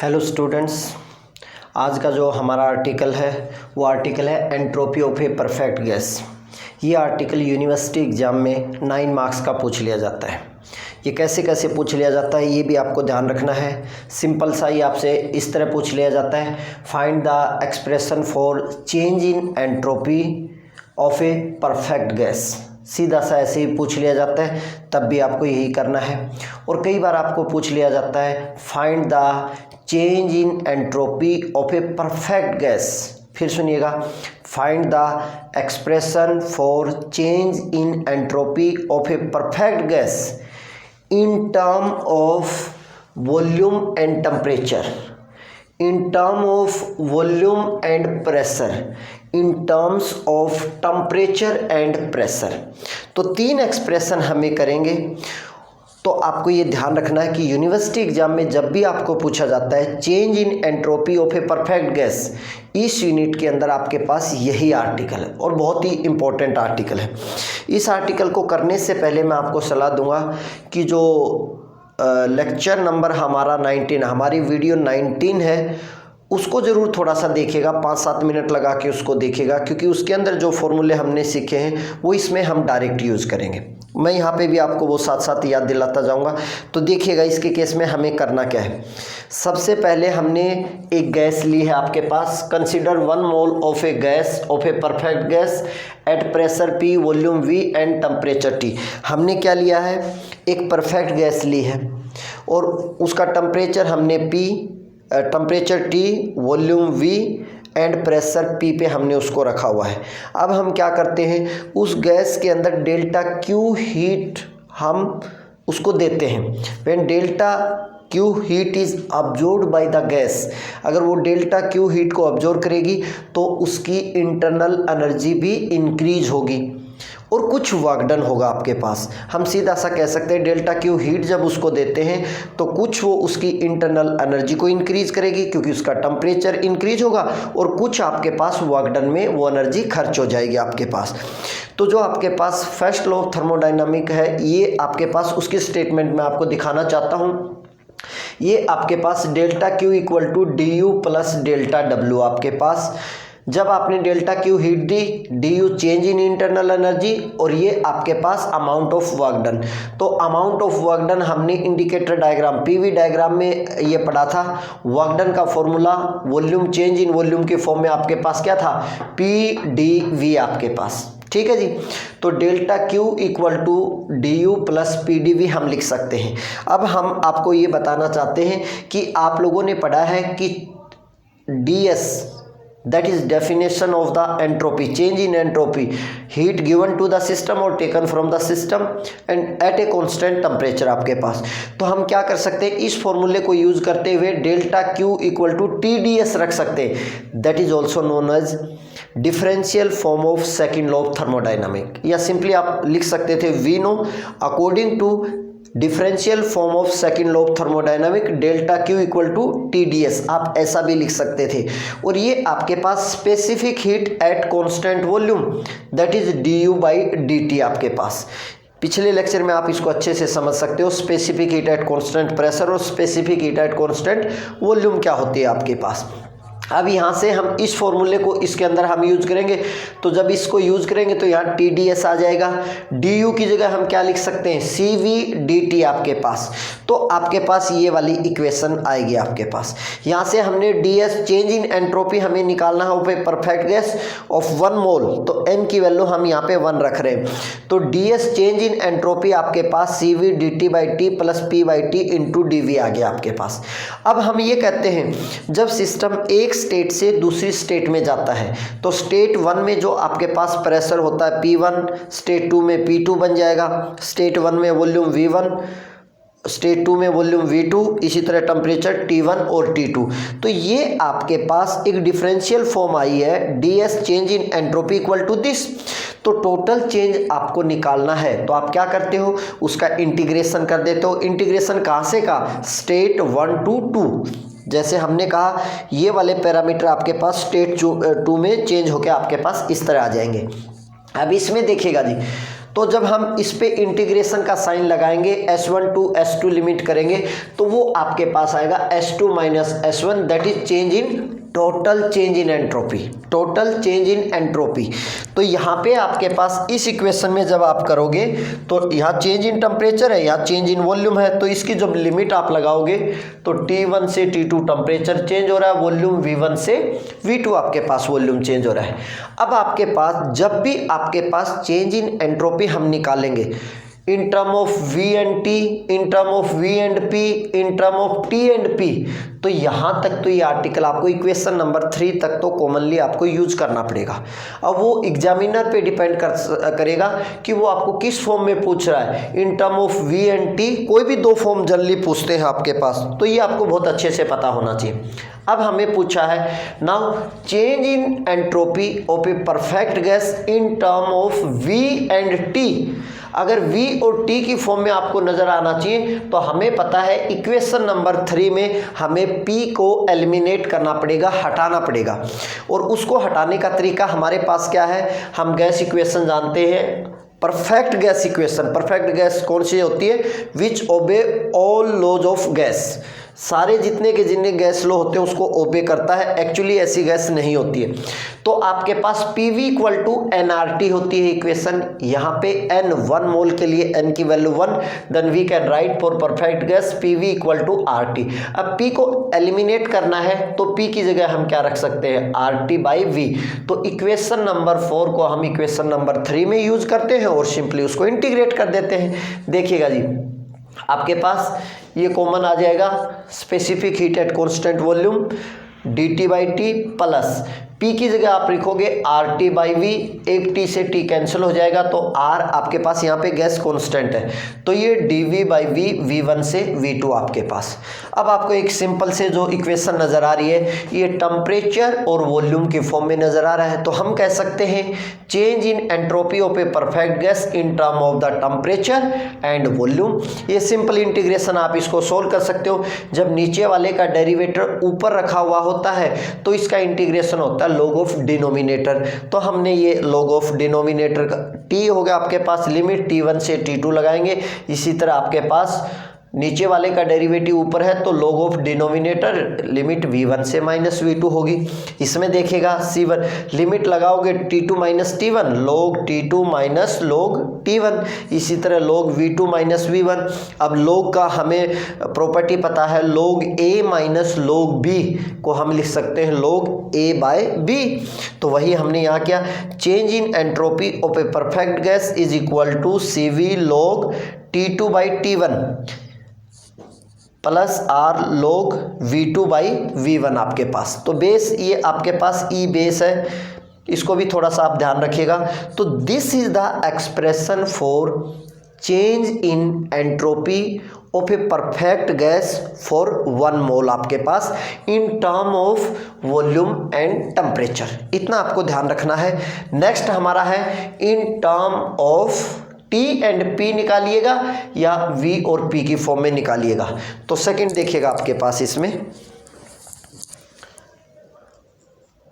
Hello students, आज का जो हमारा आर्टिकल है वो आर्टिकल है entropy of a perfect gas. ये आर्टिकल यूनिवर्सिटी एग्ज़ाम में 9 मार्क्स का पूछ लिया जाता है। ये कैसे कैसे पूछ लिया जाता है ये भी आपको ध्यान रखना है। सिंपल सा ही आपसे इस तरह पूछ लिया जाता है, find the expression for change in entropy of a perfect gas. सीधा सा ऐसे ही पूछ लिया जाता है, तब भी आपको यही करना है। और कई बार आपको पूछ लिया जाता है, find the change in entropy of a perfect gas. फिर सुनिएगा, find the expression for change in entropy of a perfect gas in term of volume and temperature, in term of volume and pressure, in terms of temperature and pressure. तो 3 expression हमें करेंगे। तो आपको ये ध्यान रखना है कि यूनिवर्सिटी एग्जाम में जब भी आपको पूछा जाता है change in entropy of a perfect gas, इस यूनिट के अंदर आपके पास यही आर्टिकल है और बहुत ही इंपॉर्टेंट आर्टिकल है। इस आर्टिकल को करने से पहले मैं आपको सलाह दूंगा कि जो लेक्चर नंबर हमारा 19, हमारी वीडियो 19 है, उसको ज़रूर थोड़ा सा देखिएगा, 5-7 मिनट लगा के उसको देखिएगा, क्योंकि उसके अंदर जो फॉर्मूले हमने सीखे हैं वो इसमें हम डायरेक्ट यूज़ करेंगे। मैं यहाँ पे भी आपको वो साथ साथ याद दिलाता जाऊँगा। तो देखिएगा इसके केस में हमें करना क्या है। सबसे पहले हमने एक गैस ली है आपके पास, consider 1 mole of a gas of a perfect gas at pressure P, volume V and temperature T। हमने क्या लिया है, एक परफेक्ट गैस ली है और उसका टेम्परेचर हमने P, temperature T, volume V and pressure P पे हमने उसको रखा हुआ है। अब हम क्या करते हैं, उस गैस के अंदर डेल्टा Q हीट हम उसको देते हैं। When delta Q heat is absorbed by the gas, अगर वो डेल्टा Q हीट को अब्जॉर्ब करेगी तो उसकी इंटरनल एनर्जी भी इंक्रीज होगी और कुछ वर्क डन होगा आपके पास। हम सीधा सा कह सकते हैं डेल्टा Q हीट जब उसको देते हैं तो कुछ वो उसकी इंटरनल एनर्जी को इंक्रीज करेगी क्योंकि उसका टेम्परेचर इंक्रीज होगा, और कुछ आपके पास वर्क डन में वो एनर्जी खर्च हो जाएगी आपके पास। तो जो आपके पास फर्स्ट लॉ ऑफ थर्मोडायनामिक है, ये आपके पास उसकी स्टेटमेंट में आपको दिखाना चाहता हूँ। ये आपके पास delta Q equal to DU plus delta W। आपके पास जब आपने डेल्टा Q हीट दी, DU change in internal energy, और ये आपके पास अमाउंट ऑफ वर्क डन। तो अमाउंट ऑफ वर्क डन हमने इंडिकेटर डायग्राम PV डायग्राम में ये पढ़ा था। वर्क डन का formula volume change in volume के फॉर्म में आपके पास क्या था, PdV आपके पास। ठीक है जी। तो delta Q equal to DU plus PdV हम लिख सकते हैं। अब हम आपको ये बताना चाहते हैं कि आप लोगों ने पढ़ा है कि DS, that is definition of the entropy, change in entropy, heat given to the system or taken from the system and at a constant temperature आपके पास। तो हम क्या कर सकते हैं, इस फॉर्मूले को यूज करते हुए delta Q equal to TdS रख सकते हैं। That is also known as differential form of second law of thermodynamic, या सिंपली आप लिख सकते थे we know according to differential form of second law of thermodynamic delta Q equal to TdS, आप ऐसा भी लिख सकते थे। और ये आपके पास specific heat at constant volume, that is DU by DT आपके पास। पिछले लेक्चर में आप इसको अच्छे से समझ सकते हो, specific heat at constant pressure और specific heat at constant volume क्या होती है आपके पास। अब यहाँ से हम इस फॉर्मूले को इसके अंदर हम यूज करेंगे। तो जब इसको यूज करेंगे तो यहाँ TdS आ जाएगा। DU की जगह हम क्या लिख सकते हैं, CVdT आपके पास। तो आपके पास ये वाली इक्वेशन आएगी आपके पास। यहाँ से हमने DS चेंज इन एंट्रोपी हमें निकालना है पे परफेक्ट गैस ऑफ 1 मोल, तो M की वैल्यू हम यहाँ पे 1 रख रहे हैं। तो DS चेंज इन एंट्रोपी आपके पास CVdT by T plus P/T into DV आ गया आपके पास। अब हम ये कहते हैं जब सिस्टम एक स्टेट से दूसरी स्टेट में जाता है तो स्टेट 1 में जो आपके पास प्रेशर होता है P1, स्टेट 2 में P2 बन जाएगा, स्टेट 1 में वॉल्यूम V1, स्टेट 2 में वॉल्यूम V2, इसी तरह टेम्परेचर T1 और T2। तो ये आपके पास एक डिफरेंशियल फॉर्म आई है, DS change in entropy equal to this. तो टोटल चेंज आपको निकालना है तो आप क्या करते हो, उसका इंटीग्रेशन कर देते हो। इंटीग्रेशन कहाँ से का, स्टेट 1 to 2। जैसे हमने कहा ये वाले पैरामीटर आपके पास स्टेट 2 में चेंज होकर आपके पास इस तरह आ जाएंगे। अब इसमें देखिएगा जी, तो जब हम इस पे इंटीग्रेशन का साइन लगाएंगे, S1 टू S2 लिमिट करेंगे, तो वो आपके पास आएगा S2 minus S1, that is change in total change in entropy, total change in entropy. तो यहाँ पे आपके पास इस इक्वेशन में जब आप करोगे तो यहाँ चेंज इन टेम्परेचर है, यहाँ चेंज इन वॉल्यूम है, तो इसकी जब लिमिट आप लगाओगे तो T1 से T2 टेम्परेचर चेंज हो रहा है, वॉल्यूम V1 से V2 आपके पास वॉल्यूम चेंज हो रहा है। अब आपके पास जब भी आपके पास चेंज इन एंट्रोपी हम निकालेंगे इन term of V and T, in term of V and P, in term of T and P, तो यहाँ तक तो ये आर्टिकल आपको इक्वेशन नंबर 3 तक तो कॉमनली आपको यूज करना पड़ेगा। अब वो एग्जामिनर पे डिपेंड करेगा कि वो आपको किस फॉर्म में पूछ रहा है। In term of V and T कोई भी दो फॉर्म जनरली पूछते हैं आपके पास, तो ये आपको बहुत अच्छे से पता होना चाहिए। अब हमें पूछा है now change in entropy of a perfect gas in term of V and T। अगर V और T की फॉर्म में आपको नजर आना चाहिए तो हमें पता है इक्वेशन नंबर 3 में हमें P को एलिमिनेट करना पड़ेगा, हटाना पड़ेगा। और उसको हटाने का तरीका हमारे पास क्या है, हम गैस इक्वेशन जानते हैं, perfect gas equation. Perfect gas कौन सी होती है, विच ओबे ऑल लॉज ऑफ गैस, सारे जितने के जितने गैस लो होते हैं उसको ओबे करता है। एक्चुअली ऐसी गैस नहीं होती है। तो आपके पास PV इक्वल टू nRT होती है इक्वेशन। यहाँ पे n 1 मोल के लिए n की value 1, then we can write for perfect gas PV equal to RT। अब P को एलिमिनेट करना है तो P की जगह हम क्या रख सकते हैं, RT बाई V। तो इक्वेशन नंबर 4 को हम इक्वेशन नंबर 3 में यूज करते हैं और सिंपली उसको इंटीग्रेट कर देते हैं। देखिएगा जी, आपके पास ये कॉमन आ जाएगा, specific heat at constant volume dt by T plus P की जगह आप लिखोगे RT बाई V, एक T से T कैंसिल हो जाएगा तो R आपके पास यहाँ पे गैस कांस्टेंट है, तो ये dV बाई V, V1 से V2 आपके पास। अब आपको एक सिंपल से जो इक्वेशन नज़र आ रही है ये टेम्परेचर और वॉल्यूम के फॉर्म में नज़र आ रहा है, तो हम कह सकते हैं change in entropy of a perfect gas in term of the temperature and volume. ये सिंपल इंटीग्रेशन आप इसको सोल्व कर सकते हो। जब नीचे वाले का डेरिवेटर ऊपर रखा हुआ होता है तो इसका इंटीग्रेशन होता है लॉग ऑफ डिनोमिनेटर। तो हमने ये लॉग ऑफ डिनोमिनेटर का T हो गया आपके पास, लिमिट T1 से T2 लगाएंगे। इसी तरह आपके पास नीचे वाले का डेरिवेटिव ऊपर है तो log of denominator limit V1 से माइनस V2 होगी। इसमें देखेगा C1 लिमिट लगाओगे T2 minus T1, log T2 minus log T1, इसी तरह लॉग V2 माइनस V1। अब लॉग का हमें प्रॉपर्टी पता है, log A minus log B को हम लिख सकते हैं लॉग A बाय B। तो वही हमने यहाँ किया, change in entropy of a perfect gas is equal to CV log T2 by T1 plus R log V2 by V1 आपके पास। तो बेस ये आपके पास E बेस है, इसको भी थोड़ा सा आप ध्यान रखिएगा। तो this is the expression for change in entropy of a perfect gas for 1 mole आपके पास in term of volume and temperature. इतना आपको ध्यान रखना है। नेक्स्ट हमारा है in term of T and P निकालिएगा या V और P की फॉर्म में निकालिएगा। तो सेकंड देखिएगा आपके पास इसमें